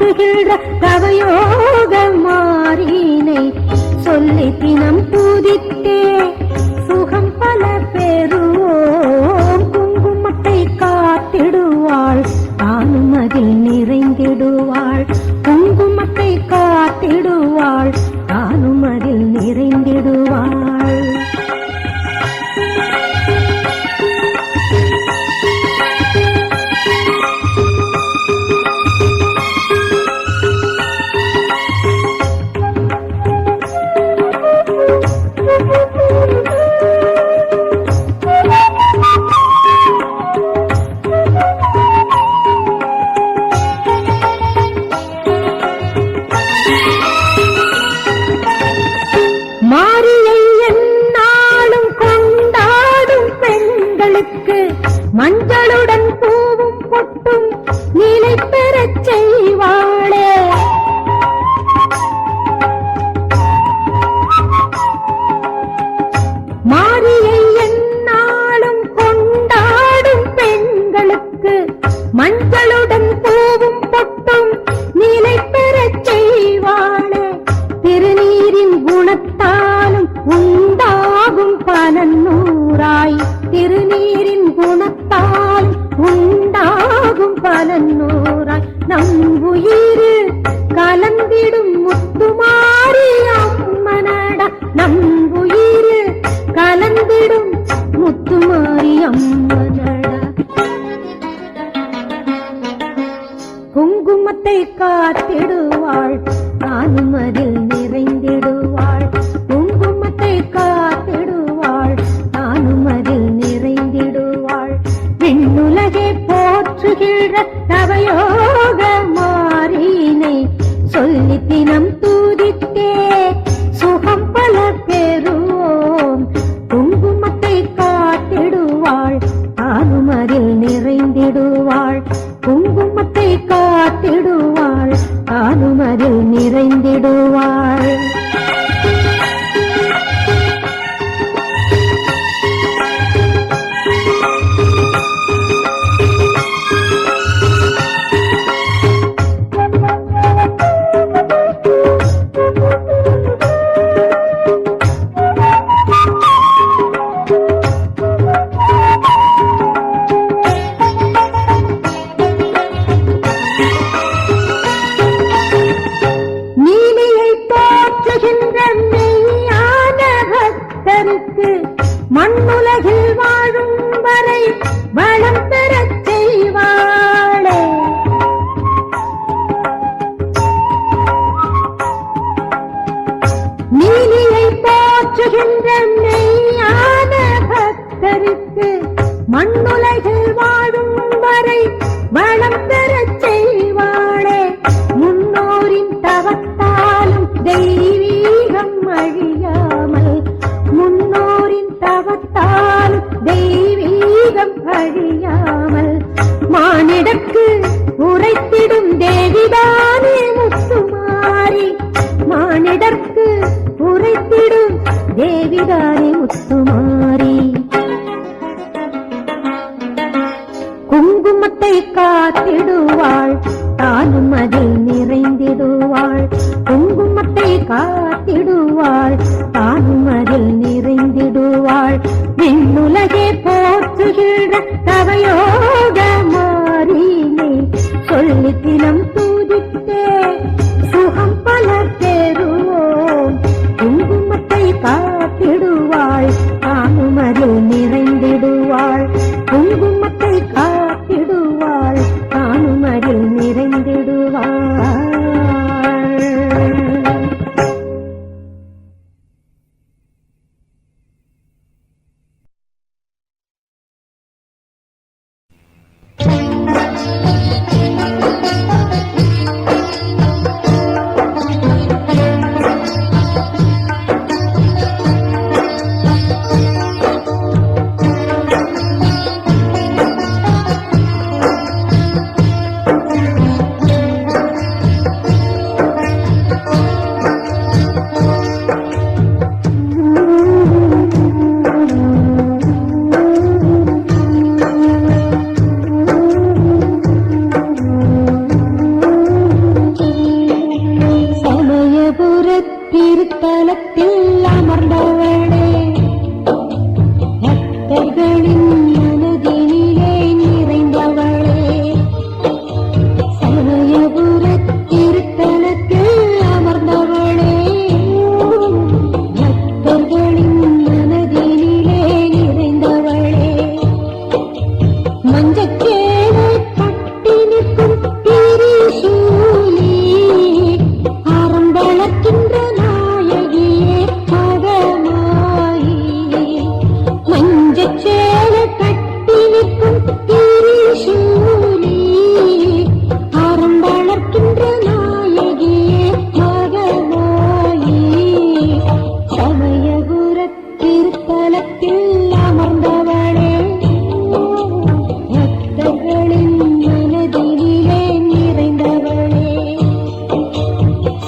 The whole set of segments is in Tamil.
போற்றுகின்ற தவயோக மாறினை சொல்லி தினம் பூதித்தே சுகம் பல பெறுவோம். குங்குமத்தை காத்திடுவாள் தானும் அதில் நிறைந்திடுவாள். குங்குமத்தை காத்திடுவாள் தானும் அதில் நிறைந்திடுவாள். மாரியை எந்நாளும் கொண்டாடும் பெண்களுக்கு மஞ்சளுடன் பூவும் பொட்டும் நிலை பெறச் செய்வாளே. மாரியை எந்நாளும் கொண்டாடும் பெண்களுக்கு மஞ்சளுடன் பூவும் பொட்டும் நிலை பெறச் செய்வாளே. திருநீரின் குணத்தாலும் உண்டாகும் பலனூராய். திருநீரின் குணத்தால் உண்டாகும் பலனூராய். நம் உயிர் கலந்திடும் முத்துமாரி அம்மனடா. நம் உயிர் கலந்திடும் முத்துமாரி அம்மனடா. குங்குமத்தை காத்திடுவாள் தானும் அதில் நிறைந்திடுவாள். குங்குமத்தை காத்திடுவாள் தானும் அதில் நிறைந்திடுவாள். விண்ணுலகை போற்றுகின்ற தவயோக மாறினை சொல்லி தினம் தூதித்தே சுகம் பல பெறுவோம். குங்குமத்தை காத்திடுவாள் தானும் அதில் நிறைந்திடுவாள். குங்குமத்தை காத்திடுவாள் தானும் அதில் நிறைந்திடுவாள். மெய்யான பக்தருக்கு மண்ணுலகில் வாழும் வரை வளம் பெறச் செய்வாளே. நீலியை போற்றுகின்ற மெய்யான பக்தருக்கு மண்ணுலகில் வாழும் வரை வளம் பெறச் செய்வாளே. முன்னோரின் தவத்தாலும் தெய்வீகம் அழியாமல். முன்னோரின் தவத்தால் தெய்வீகம் அழியாமல். மானிடற்கு உரைத்திடும் தேவிதானே முத்துமாரி. மானிடற்கு உரைத்திடும் தேவிதானே முத்துமாரி. குங்குமத்தை காத்திடுவாள் தானும் அதில் நிறைந்திடுவாள். குங்குமத்தை காத்திடுவாள் தானும் அதில் நிறைந்திடுவாள். விண்ணுலகே போற்றுகின்ற தவயோக மாறினை சொல்லி தினம் தூதித்தே சுகம் பல பெறுவோம். குங்குமத்தை காத்திடுவாள் தானும் அதில் நிறைந்திடுவாள். குங்குமத்தை காத்திடுவாள் தானும் அதில் நிறைந்திடுவாள். பக்தர்களின் மனதினிலே நிறைந்தவளே சமயபுரத் திருத்தலத்தில் அமர்ந்தவளே பக்தர்களின் மனதினிலே நிறைந்தவளே மஞ்சச்சேலை கட்டி நிற்கும் திரிசூலி ஆரம்பளக்கின்ற நாயகியே மகமாயி மஞ்சச்சேலை கட்டி நிற்கும் திரிசூலி ஆரம்பளக்கின்ற நாயகியே மகமாயி சமயபுரத் திருத்தலத்தில் அமர்ந்தவளே பக்தர்களின் மனதினிலே நிறைந்தவளே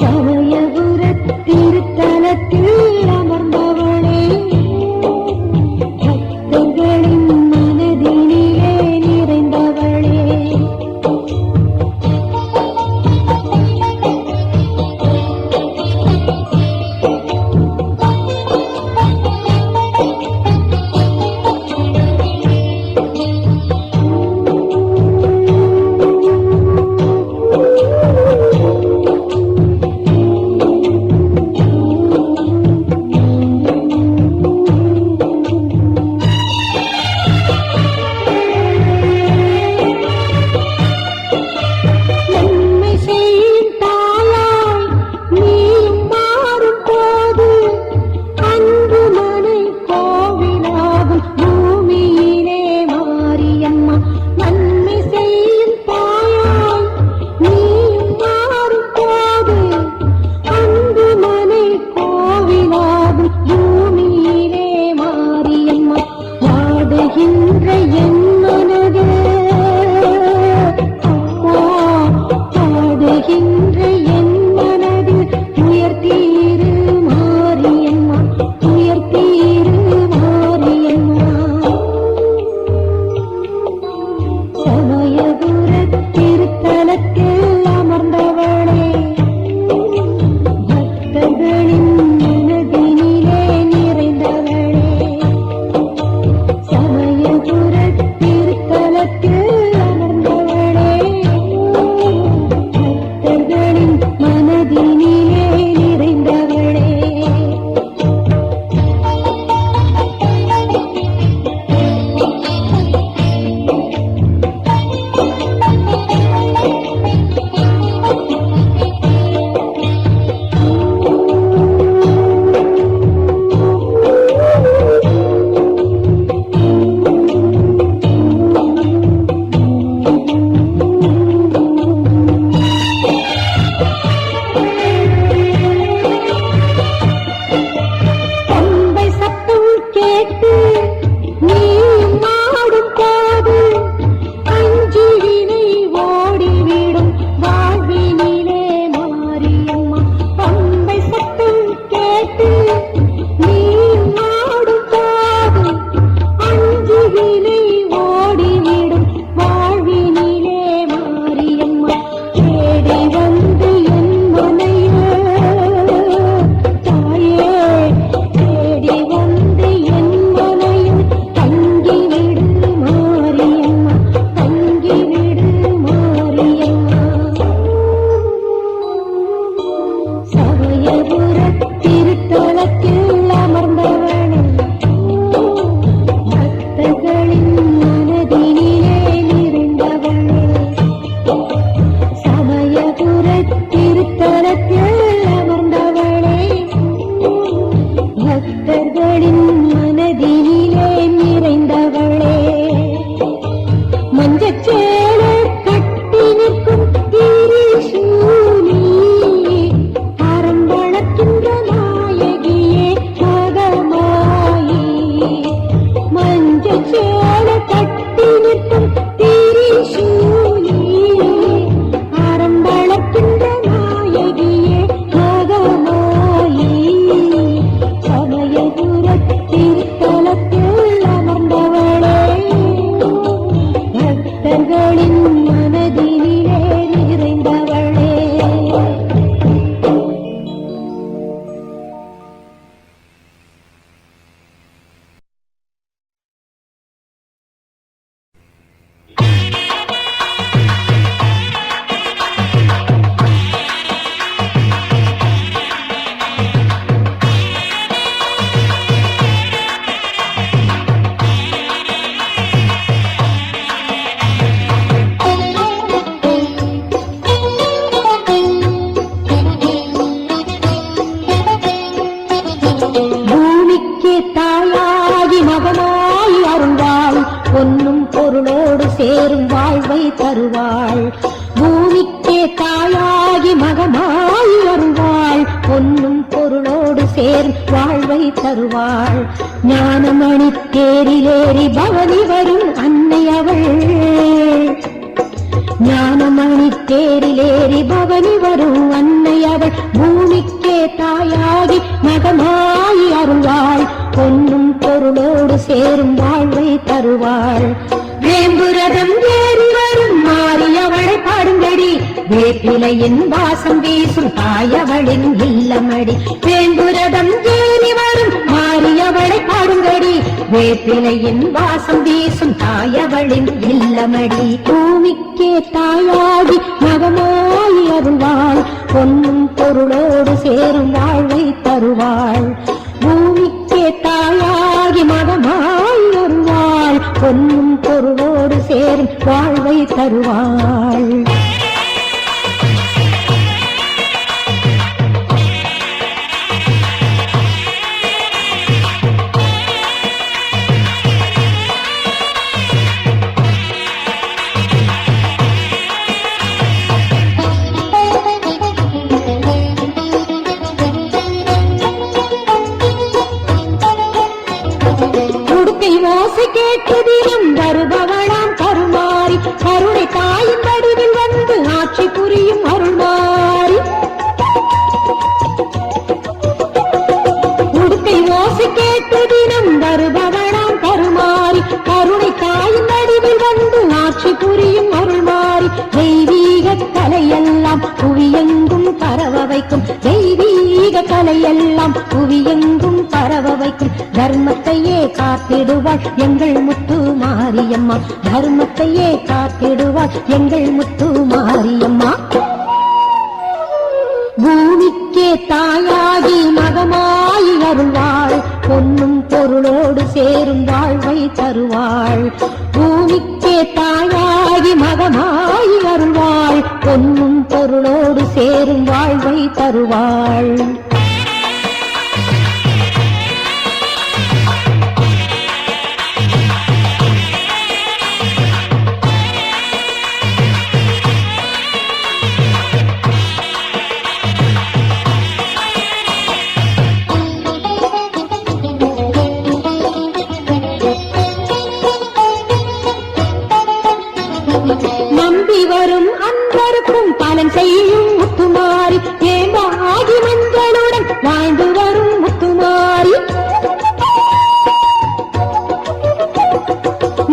சமயபுரத் திருத்தலத்தில் அமர்ந்தவளே பக்தர்களின் மனதினிலே நிறைந்தவளே நன்மை செய்யும் தாயாய் நீயும் மாறும் போது அன்பு மனை கோவிலாகும் பூமியிலே மாரியம்மா நன்மை செய்யும் தாயாய் நீயும் மாறும் போது அன்பு மனை கோவிலாகும் பூமியிலே மாரியம்மா வாடுகின்ற என் மனது பாடுகின்ற என் மனதில் உயர்த்தீரு மாரியம்மா உயர்த்தீரு மாரியம்மா சமயபுரத் திருத்தலத்தில் அமர்ந்தவளே பக்தர்களின் மனதினிலே நிறைந்தவளே சமயபுரத் சேரும் வாழ்வை தருவாள். பூமிக்கே தாயாகி மகமாய் வருவாள். பொன்னும் பொருளோடு சேரும் வாழ்வை தருவாள். ஞானமணி தேரிலேறி பவனி வரும் அன்னை அவள். ஞானமணி தேரிலேறி பவனி வரும் அன்னை அவள். பூமிக்கே தாயாகி மகமாய் அருள்வாள். பொன்னும் பொருளோடு சேரும் வாழ்வை தருவாள். வேம்புரதம் ஏறி வரும் மாரியவளை பாடுங்கடி. வேப்பிலையின் வாசம் வீசும் தாயவளின் இல்லமடி. வேம்புரதம் ஏறி வரும் மாரியவளை பாடுங்கடி. வேப்பிலையின் வாசம் வீசும் தாயவளின் இல்லமடி. பூமிக்கே தாயாகி மகமாய் அருள்வாள். பொன்னும் பொருளோடு சேரும் வாழ்வை தருவாள். பூமிக்கே தாயாகி மகமாய் அருள்வாள். பொன்னும் பொருளோடு சேரும் வாழ்வை தருவாள். ஓசை கேட்டு தினம் வருபவளாம் கருமாறி. கருணை தாயின் வடிவில் வந்து ஆட்சி புரியும் அருள்மாறி. உடுக்கை ஓசை கேட்டு தினம் வருபவளாம் கருமாறி. கருணை தாயின் வடிவில் வந்து ஆட்சி புரியும் அருள்மாறி. தெய்வீக கலையெல்லாம் புவியெங்கும் பரவ வைக்கும். தெய்வீக கலையெல்லாம் புவியெங்கும் பரவ வைக்கும். தர்மத்தையே காத்திடுவாள் எங்கள் முத்து மாரியம்மா. தர்மத்தையே காத்திடுவாள் எங்கள் முத்து மாரியம்மா. பூமிக்கே தாயாகி மகமாய் அருள்வாள். பொன்னும் பொருளோடு சேரும் வாழ்வை தருவாள். பூமிக்கே தாயாகி மகமாய் அருள்வாள். பொன்னும் பொருளோடு சேரும் வாழ்வை தருவாள். நம்பி வரும் அன்பருக்கும் பலன் செய்யும் முத்துமாரி. ஏமாகி மஞ்சளுடன் வாழ்ந்து வரும் முத்துமாரி.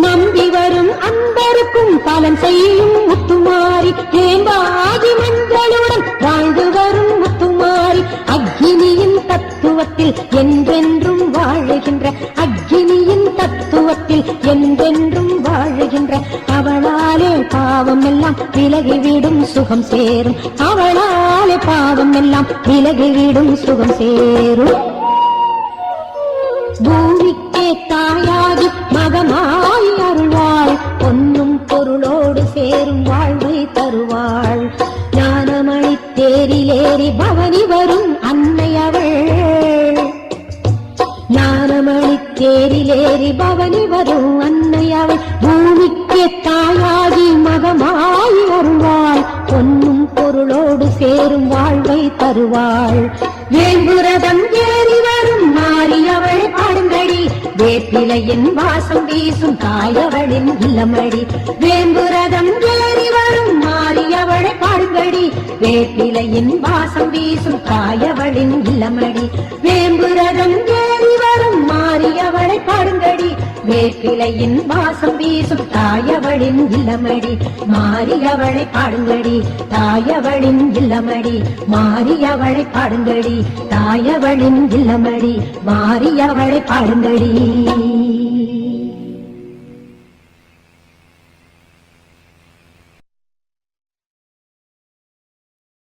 நம்பி வரும் அன்பருக்கும் பலன் செய்யும் முத்துமாரி. ஏமாகி மஞ்சளுடன் வாழ்ந்து வரும் முத்துமாரி. அக்னியின் தத்துவத்தில் என்றென்றும் வாழுகின்ற. அக்னியின் தத்துவத்தில் என்றென்றும் வாழுகின்ற. அவளாலே பாவம் எல்லாம் விலகிவிடும் சுகம் சேரும். அவளாலே பாவம் எல்லாம் விலகிவிடும் சுகம் சேரும். பூமிக்கே தாயாகி மகமாய் அருள்வாள். பொன்னும் பொருளோடு சேரும் வாழ்வை தருவாள். ஞானமணி தேரிலேறி பவனி வரும் அன்னை அவள். ஞானமணி தேரிலேறி பவனி வரும் அன்னை அவள். பூமிக்கே தாயாகி மகமாய் அருள்வாள். பொன்னும் பொருளோடு சேரும் வாழ்வை தருவாள். வேம்புரதம் ஏறி வரும் மாரியவளை பாடுங்கடி. வேப்பிலையின் வாசம் வீசும் தாயவளின் இல்லமடி. வேம்புரதம் ஏறி வரும் மாரியவளை பாடுங்கடி. வேப்பிலையின் வாசம் வீசும் தாயவளின் இல்லமடி. வேம்புரதம் ஏறி வரும் மாரியவளை பாடுங்கடி. வேப்பிலையின் வாசம் வீசும் தாயவளின் இல்லமடி. மாரியவளை பாடுங்கடி. தாயவளின் இல்லமடி. மாரியவளை பாடுங்கடி. தாயவளின் இல்லமடி. மாரியவளை பாடுங்கடி.